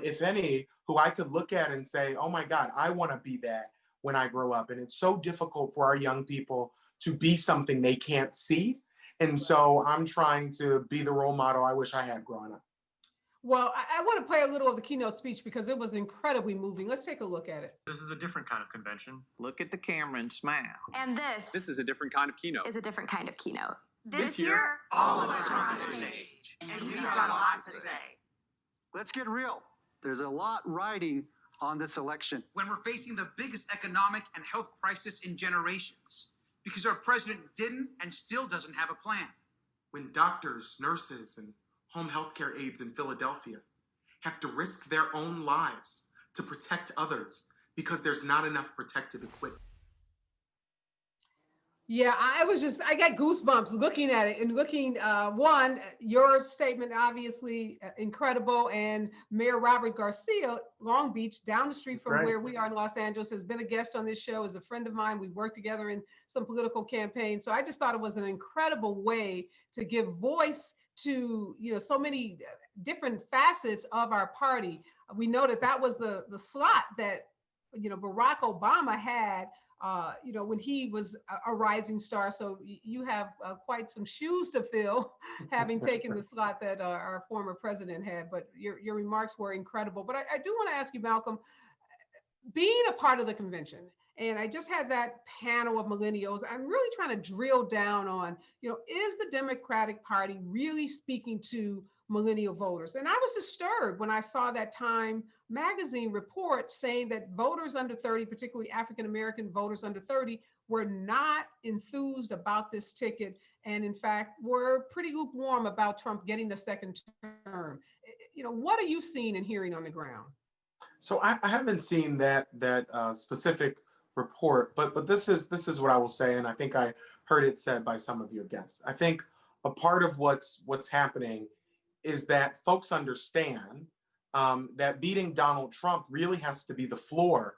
if any, who I could look at and say, oh my God, I want to be that when I grow up. And it's so difficult for our young people to be something they can't see. And so I'm trying to be the role model I wish I had growing up. Well, I want to play a little of the keynote speech because it was incredibly moving. Let's take a look at it. This is a different kind of convention. Look at the camera and smile. And This is a different kind of keynote. is a different kind of keynote. This year, all of us are on stage, and we've got a lot to say. Let's get real. There's a lot riding on this election. When we're facing the biggest economic and health crisis in generations, because our president didn't and still doesn't have a plan. When doctors, nurses, and home healthcare aides in Philadelphia have to risk their own lives to protect others because there's not enough protective equipment. Yeah, I got goosebumps looking at it and looking, your statement, obviously incredible. And Mayor Robert Garcia, Long Beach, down the street from where we are in Los Angeles, has been a guest on this show, is a friend of mine. We worked together in some political campaigns. So I just thought it was an incredible way to give voice to, so many different facets of our party. We know that was the slot that, Barack Obama had, when he was a rising star. So you have quite some shoes to fill, having taken the slot that our former president had. But your remarks were incredible. But I do want to ask you, Malcolm, being a part of the convention, and I just had that panel of millennials, I'm really trying to drill down on, is the Democratic Party really speaking to millennial voters? And I was disturbed when I saw that Time magazine report saying that voters under 30, particularly African-American voters under 30, were not enthused about this ticket. And in fact, were pretty lukewarm about Trump getting the second term. What are you seeing and hearing on the ground? So I haven't seen that specific report, but this is what I will say, and I think I heard it said by some of your guests. I think a part of what's happening is that folks understand that beating Donald Trump really has to be the floor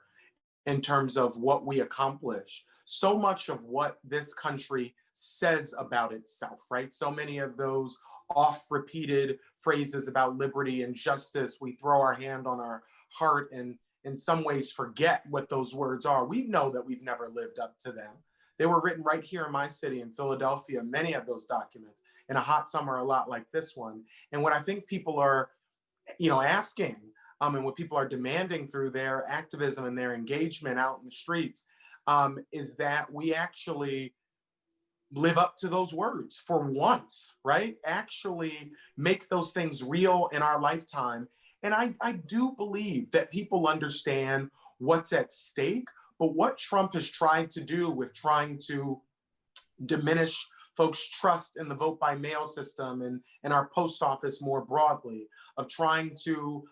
in terms of what we accomplish. So much of what this country says about itself, right? So many of those oft-repeated phrases about liberty and justice, we throw our hand on our heart and in some ways forget what those words are. We know that we've never lived up to them. They were written right here in my city, in Philadelphia, many of those documents, in a hot summer a lot like this one. And what I think people are, asking, and what people are demanding through their activism and their engagement out in the streets, is that we actually live up to those words for once, right? Actually make those things real in our lifetime. And I do believe that people understand what's at stake, but what Trump has tried to do with trying to diminish folks' trust in the vote by mail system and our post office more broadly, of trying to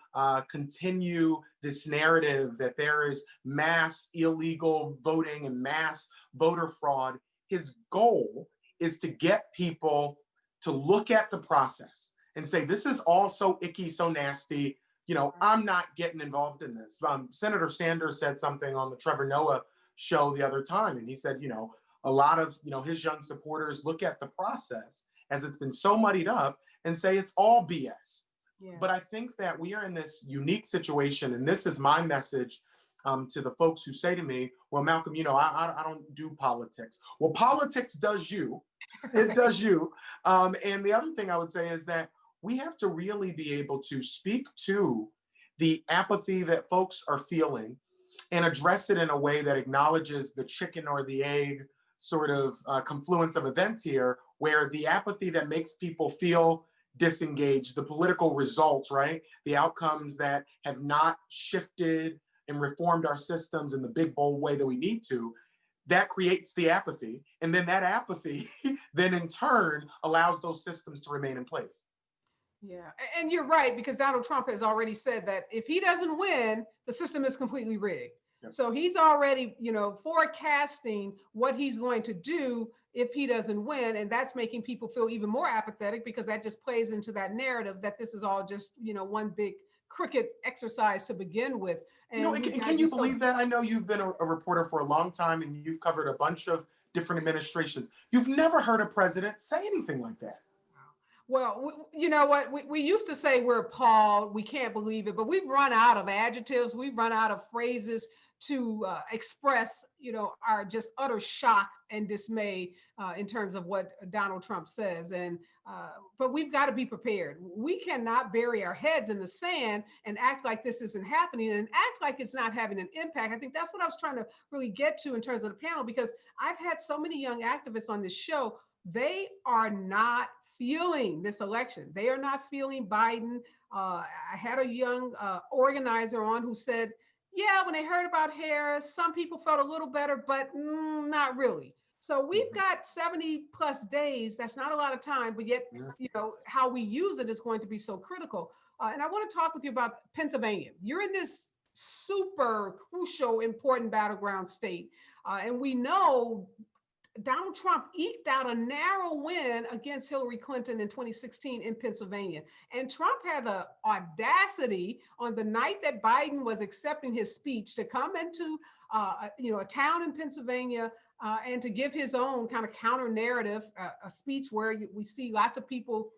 continue this narrative that there is mass illegal voting and mass voter fraud. His goal is to get people to look at the process and say, this is all so icky, so nasty. I'm not getting involved in this. Senator Sanders said something on the Trevor Noah show the other time, and he said, a lot of his young supporters look at the process as it's been so muddied up and say it's all BS. Yeah. But I think that we are in this unique situation, and this is my message to the folks who say to me, well, Malcolm, I don't do politics. Well, politics does you. It does you. And the other thing I would say is that we have to really be able to speak to the apathy that folks are feeling and address it in a way that acknowledges the chicken or the egg sort of confluence of events here, where the apathy that makes people feel disengaged, the political results, right? The outcomes that have not shifted and reformed our systems in the big, bold way that we need to, that creates the apathy. And then that apathy then in turn allows those systems to remain in place. Yeah, and you're right because Donald Trump has already said that if he doesn't win, the system is completely rigged. Yep. So he's already, forecasting what he's going to do if he doesn't win, and that's making people feel even more apathetic because that just plays into that narrative that this is all just, one big cricket exercise to begin with. And we've and got to can be you so. believe that? I know you've been a reporter for a long time and you've covered a bunch of different administrations. You've never heard a president say anything like that. Well, you know what? We used to say we're appalled, we can't believe it, but we've run out of adjectives, we've run out of phrases to express, our just utter shock and dismay in terms of what Donald Trump says. And but we've got to be prepared. We cannot bury our heads in the sand and act like this isn't happening and act like it's not having an impact. I think that's what I was trying to really get to in terms of the panel, because I've had so many young activists on this show. They are not feeling this election. They are not feeling Biden. I had a young organizer on who said, yeah, when they heard about Harris, some people felt a little better, but not really. So we've got 70 plus days. That's not a lot of time, but yet, how we use it is going to be so critical. And I want to talk with you about Pennsylvania. You're in this super crucial, important battleground state. And we know Donald Trump eked out a narrow win against Hillary Clinton in 2016 in Pennsylvania. And Trump had the audacity on the night that Biden was accepting his speech to come into a town in Pennsylvania and to give his own kind of counter narrative, a speech where we see lots of people,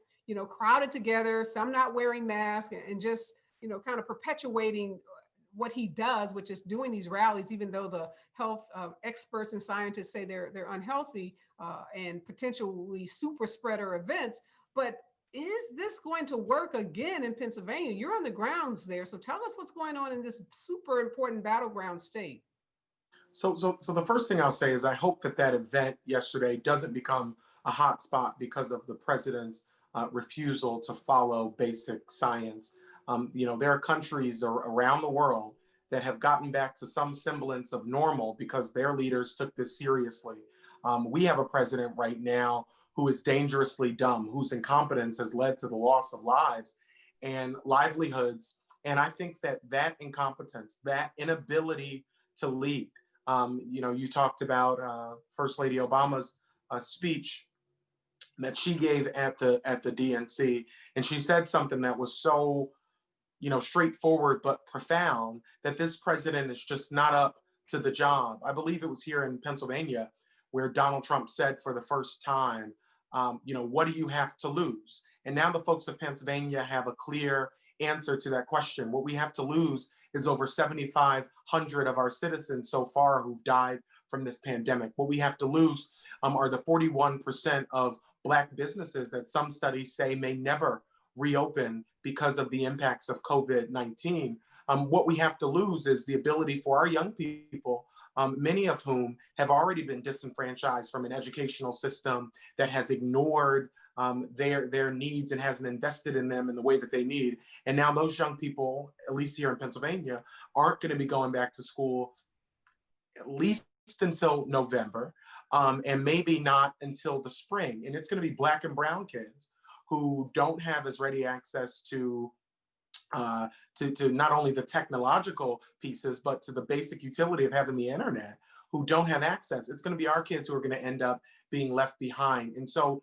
crowded together, some not wearing masks and just, kind of perpetuating what he does, which is doing these rallies, even though the health experts and scientists say they're unhealthy and potentially super spreader events. But is this going to work again in Pennsylvania? You're on the grounds there, so tell us what's going on in this super important battleground state. So the first thing I'll say is I hope that event yesterday doesn't become a hot spot because of the president's refusal to follow basic science. There are countries around the world that have gotten back to some semblance of normal because their leaders took this seriously. We have a president right now who is dangerously dumb, whose incompetence has led to the loss of lives and livelihoods. And I think that incompetence, that inability to lead, you talked about First Lady Obama's speech that she gave at the DNC, and she said something that was so straightforward but profound, that this president is just not up to the job. I believe it was here in Pennsylvania where Donald Trump said for the first time, what do you have to lose? And now the folks of Pennsylvania have a clear answer to that question. What we have to lose is over 7,500 of our citizens so far who've died from this pandemic. What we have to lose are the 41% of Black businesses that some studies say may never reopen because of the impacts of COVID-19. What we have to lose is the ability for our young people, many of whom have already been disenfranchised from an educational system that has ignored their needs and hasn't invested in them in the way that they need. And now those young people, at least here in Pennsylvania, aren't going to be going back to school at least until November, and maybe not until the spring. And it's going to be Black and brown kids who don't have as ready access to not only the technological pieces, but to the basic utility of having the internet, who don't have access. It's going to be our kids who are going to end up being left behind. And so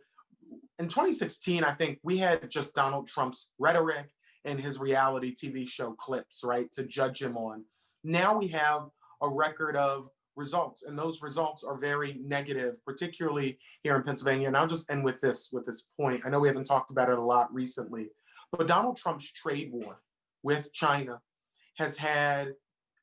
in 2016, I think we had just Donald Trump's rhetoric and his reality TV show clips, right, to judge him on. Now we have a record of results, and those results are very negative, particularly here in Pennsylvania. And I'll just end with this point. I know we haven't talked about it a lot recently, but Donald Trump's trade war with China has had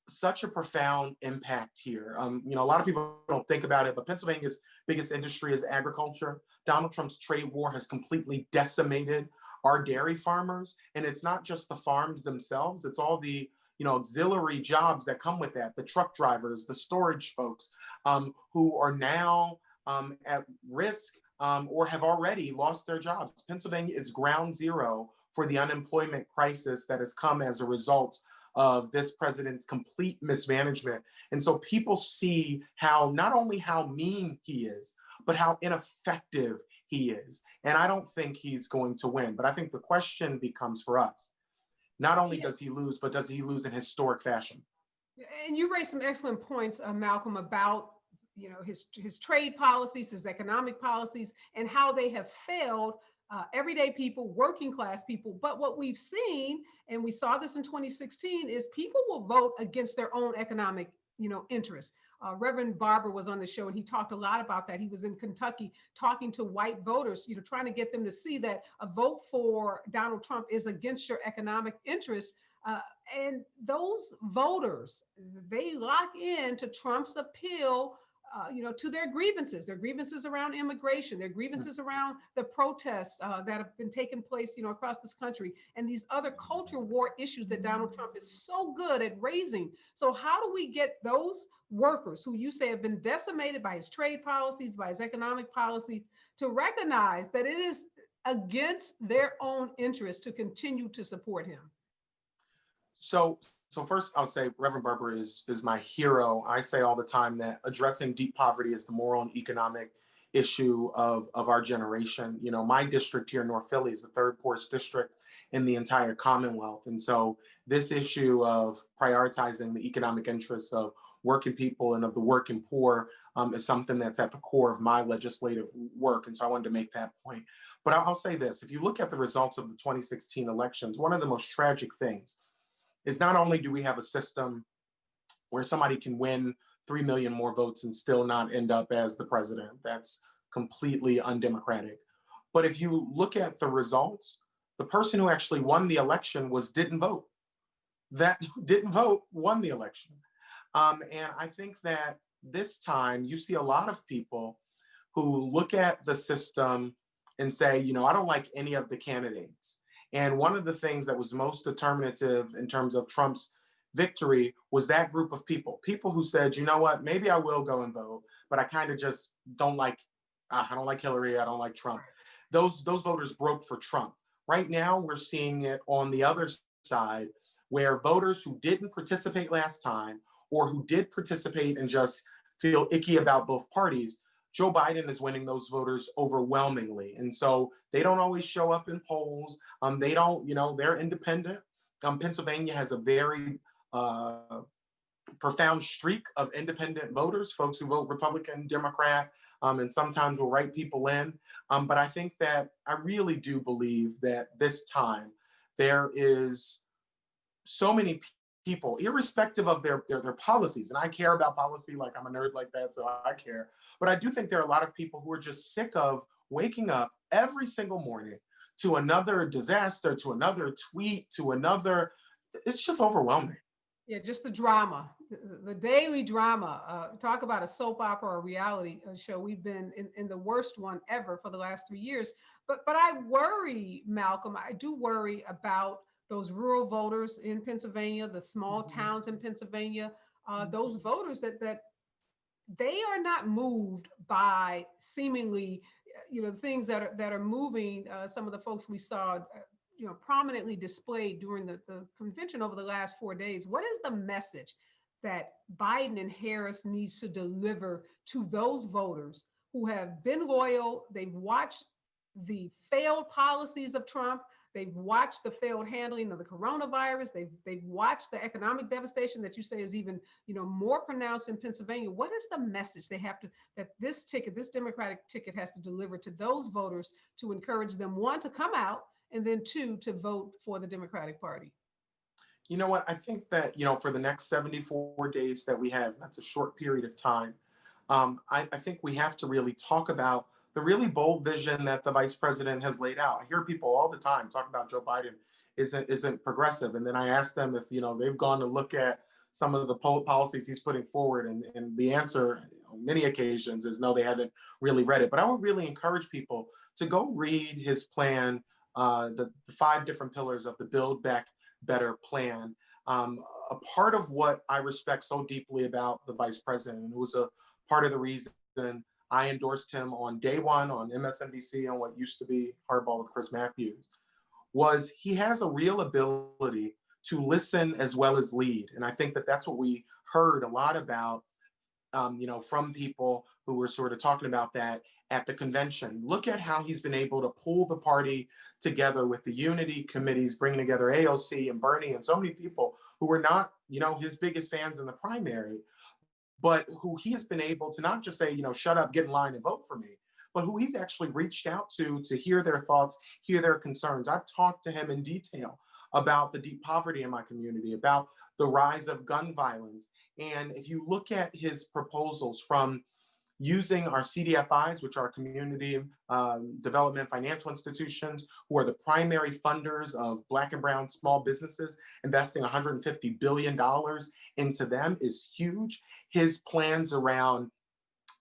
such a profound impact here. A lot of people don't think about it, but Pennsylvania's biggest industry is agriculture. Donald Trump's trade war has completely decimated our dairy farmers. And it's not just the farms themselves, it's all the auxiliary jobs that come with that, the truck drivers, the storage folks, who are now at risk or have already lost their jobs. Pennsylvania is ground zero for the unemployment crisis that has come as a result of this president's complete mismanagement. And so people see how not only how mean he is, but how ineffective he is. And I don't think he's going to win. But I think the question becomes for us, not only does he lose, but does he lose in historic fashion? And you raised some excellent points, Malcolm, about his trade policies, his economic policies, and how they have failed everyday people, working class people. But what we've seen, and we saw this in 2016, is people will vote against their own economic, interests. Reverend Barber was on the show, and he talked a lot about that. He was in Kentucky talking to white voters, trying to get them to see that a vote for Donald Trump is against your economic interest. And those voters, they lock in to Trump's appeal, to their grievances around immigration, their grievances around the protests that have been taking place, across this country, and these other culture war issues that Donald Trump is so good at raising. So how do we get those workers who you say have been decimated by his trade policies, by his economic policies, to recognize that it is against their own interest to continue to support him? So first I'll say Reverend Barber is my hero. I say all the time that addressing deep poverty is the moral and economic issue of our generation. My district here in North Philly is the third poorest district in the entire Commonwealth. And so this issue of prioritizing the economic interests of working people and of the working poor is something that's at the core of my legislative work. And so I wanted to make that point. But I'll say this, if you look at the results of the 2016 elections, one of the most tragic things is not only do we have a system where somebody can win 3 million more votes and still not end up as the president. That's completely undemocratic. But if you look at the results, the person who actually won the election didn't vote. That didn't vote won the election. And I think that this time you see a lot of people who look at the system and say, I don't like any of the candidates. And one of the things that was most determinative in terms of Trump's victory was that group of people who said, you know what, maybe I will go and vote, but I kind of just don't like, I don't like Hillary, I don't like Trump. Those voters broke for Trump. Right now, we're seeing it on the other side, where voters who didn't participate last time or who did participate and just feel icky about both parties, Joe Biden is winning those voters overwhelmingly. And so they don't always show up in polls. They don't, they're independent. Pennsylvania has a very profound streak of independent voters, folks who vote Republican, Democrat, and sometimes will write people in. But I think that I really do believe that this time there is so many people, irrespective of their policies. And I care about policy, like I'm a nerd like that, so I care. But I do think there are a lot of people who are just sick of waking up every single morning to another disaster, to another tweet, to another, it's just overwhelming. Yeah, just the drama, the daily drama. Talk about a soap opera or reality show. We've been in the worst one ever for the last 3 years. But I worry, Malcolm, I do worry about those rural voters in Pennsylvania, the small towns in Pennsylvania, those voters that they are not moved by seemingly, things that are moving some of the folks we saw, prominently displayed during the convention over the last 4 days. What is the message that Biden and Harris needs to deliver to those voters who have been loyal? They've watched the failed policies of Trump. They've watched the failed handling of the coronavirus. They've watched the economic devastation that you say is even, more pronounced in Pennsylvania. What is the message they have to, that this Democratic ticket has to deliver to those voters to encourage them, one, to come out, and then two, to vote for the Democratic Party? You know what? I think that, for the next 74 days that we have, that's a short period of time. I think we have to really talk about the really bold vision that the vice president has laid out. I hear people all the time talk about Joe Biden isn't progressive. And then I ask them if, they've gone to look at some of the policies he's putting forward. And the answer on many occasions is no, they haven't really read it. But I would really encourage people to go read his plan, the 5 different pillars of the Build Back Better plan. A part of what I respect so deeply about the vice president, and it was a part of the reason I endorsed him on day one on MSNBC on what used to be Hardball with Chris Matthews, was he has a real ability to listen as well as lead. And I think that that's what we heard a lot about, from people who were sort of talking about that at the convention. Look at how he's been able to pull the party together with the unity committees, bringing together AOC and Bernie and so many people who were not, his biggest fans in the primary, but who he has been able to not just say, shut up, get in line and vote for me, but who he's actually reached out to hear their thoughts, hear their concerns. I've talked to him in detail about the deep poverty in my community, about the rise of gun violence. And if you look at his proposals from using our CDFIs, which are community development financial institutions, who are the primary funders of Black and Brown small businesses, investing $150 billion into them is huge. His plans around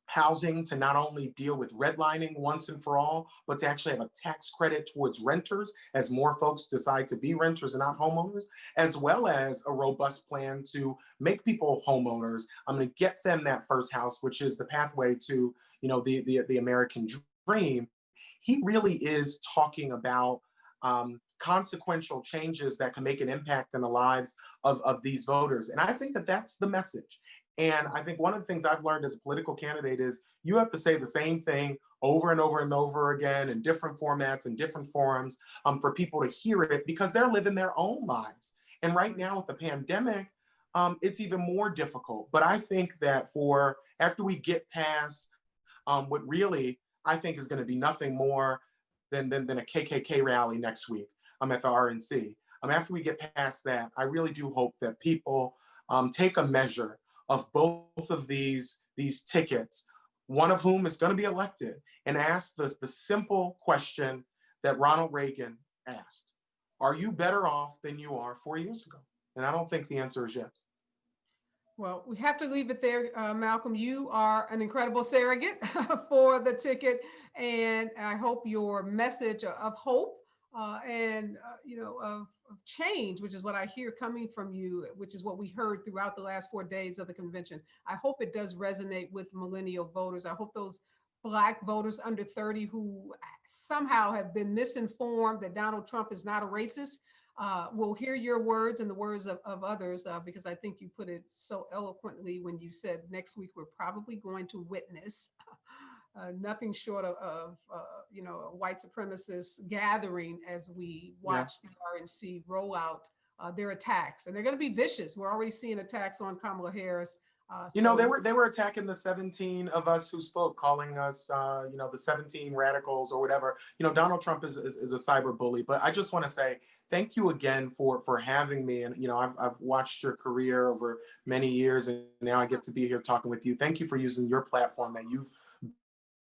housing to not only deal with redlining once and for all, but to actually have a tax credit towards renters as more folks decide to be renters and not homeowners, as well as a robust plan to make people homeowners. I'm going to get them that first house, which is the pathway to, the American dream. He really is talking about consequential changes that can make an impact in the lives of these voters. And I think that that's the message. And I think one of the things I've learned as a political candidate is you have to say the same thing over and over and over again in different formats and different forums for people to hear it, because they're living their own lives. And right now with the pandemic, it's even more difficult. But I think that after we get past what really I think is going to be nothing more than a KKK rally next week at the RNC. After we get past that, I really do hope that people take a measure of both of these tickets, one of whom is going to be elected, and ask the simple question that Ronald Reagan asked: are you better off than you are 4 years ago? And I don't think the answer is yes. Well, we have to leave it there, Malcolm. You are an incredible surrogate for the ticket, and I hope your message of hope and of change, which is what I hear coming from you, which is what we heard throughout the last 4 days of the convention. I hope it does resonate with millennial voters. I hope those Black voters under 30 who somehow have been misinformed that Donald Trump is not a racist will hear your words and the words of others, because I think you put it so eloquently when you said next week we're probably going to witness nothing short of a white supremacist gathering as we watch the RNC roll out their attacks, and they're going to be vicious. We're already seeing attacks on Kamala Harris. They were attacking the 17 of us who spoke, calling us the 17 radicals or whatever. Donald Trump is a cyber bully. But I just want to say thank you again for having me. And I've watched your career over many years, and now I get to be here talking with you. Thank you for using your platform that you've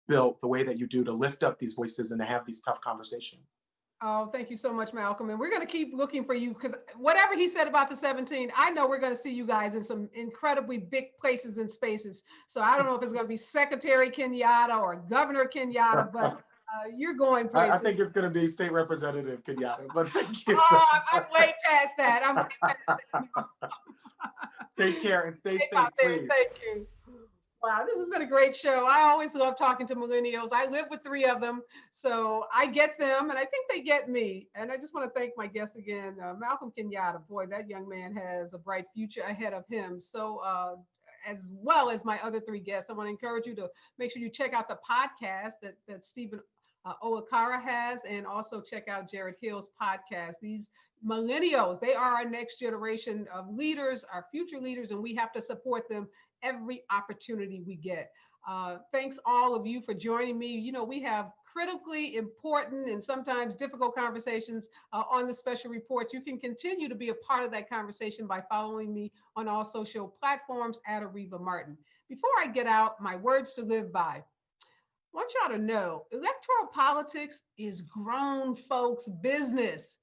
built the way that you do to lift up these voices and to have these tough conversations. Oh, thank you so much, Malcolm. And we're going to keep looking for you, because whatever he said about the 17, I know we're going to see you guys in some incredibly big places and spaces. So I don't know if it's going to be Secretary Kenyatta or Governor Kenyatta, but you're going places. I think it's going to be State Representative Kenyatta, but thank you. I'm way past that. Take care and stay safe, please. Thank you. Wow, this has been a great show. I always love talking to millennials. I live with 3 of them, so I get them, and I think they get me. And I just want to thank my guest again, Malcolm Kenyatta. Boy, that young man has a bright future ahead of him. So, as well as my other 3 guests, I want to encourage you to make sure you check out the podcast that Stephen Oakara has, and also check out Jared Hill's podcast. These millennials, they are our next generation of leaders, our future leaders, and we have to support them every opportunity we get. Thanks all of you for joining me. We have critically important and sometimes difficult conversations on the special report. You can continue to be a part of that conversation by following me on all social platforms at Areva Martin. Before I get out, my words to live by. I want y'all to know electoral politics is grown folks' business.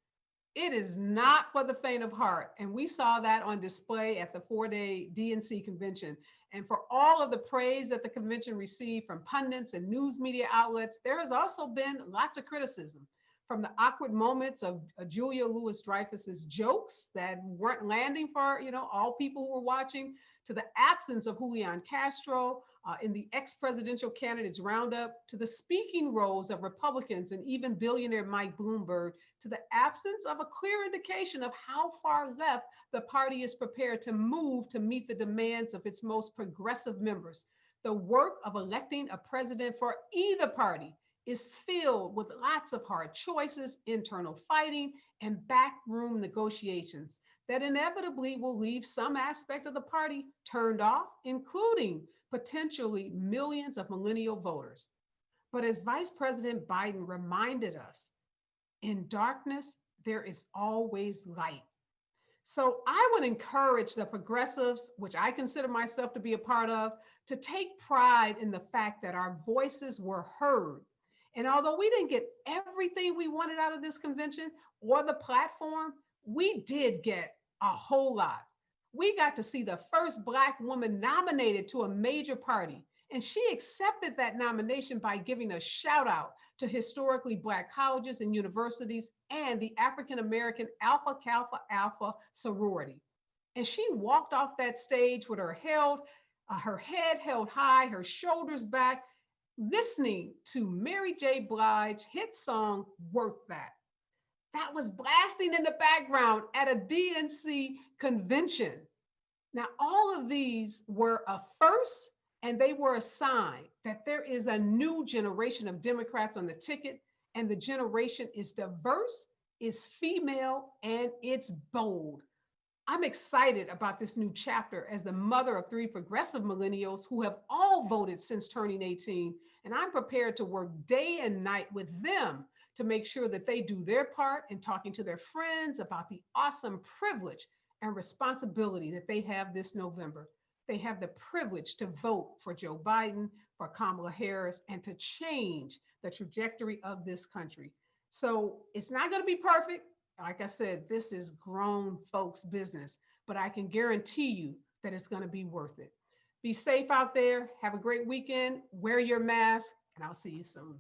It is not for the faint of heart. And we saw that on display at the 4-day DNC convention. And for all of the praise that the convention received from pundits and news media outlets, there has also been lots of criticism, from the awkward moments of Julia Louis-Dreyfus's jokes that weren't landing for all people who were watching, to the absence of Julian Castro in the ex-presidential candidates roundup, to the speaking roles of Republicans and even billionaire Mike Bloomberg, to the absence of a clear indication of how far left the party is prepared to move to meet the demands of its most progressive members. The work of electing a president for either party is filled with lots of hard choices, internal fighting, and backroom negotiations that inevitably will leave some aspect of the party turned off, including potentially millions of millennial voters. But as Vice President Biden reminded us, in darkness, there is always light. So I would encourage the progressives, which I consider myself to be a part of, to take pride in the fact that our voices were heard. And although we didn't get everything we wanted out of this convention or the platform, we did get a whole lot. We got to see the first Black woman nominated to a major party. And she accepted that nomination by giving a shout out to historically Black colleges and universities and the African American Alpha Kappa Alpha sorority. And she walked off that stage with her head held high, her shoulders back, listening to Mary J. Blige's hit song, Work That. That was blasting in the background at a DNC convention. Now, all of these were a first, and they were a sign that there is a new generation of Democrats on the ticket, and the generation is diverse, is female, and it's bold. I'm excited about this new chapter as the mother of 3 progressive millennials who have all voted since turning 18, and I'm prepared to work day and night with them to make sure that they do their part in talking to their friends about the awesome privilege and responsibility that they have this November. They have the privilege to vote for Joe Biden, for Kamala Harris, and to change the trajectory of this country. So it's not going to be perfect. Like I said, this is grown folks' business, but I can guarantee you that it's going to be worth it. Be safe out there. Have a great weekend. Wear your mask, and I'll see you soon.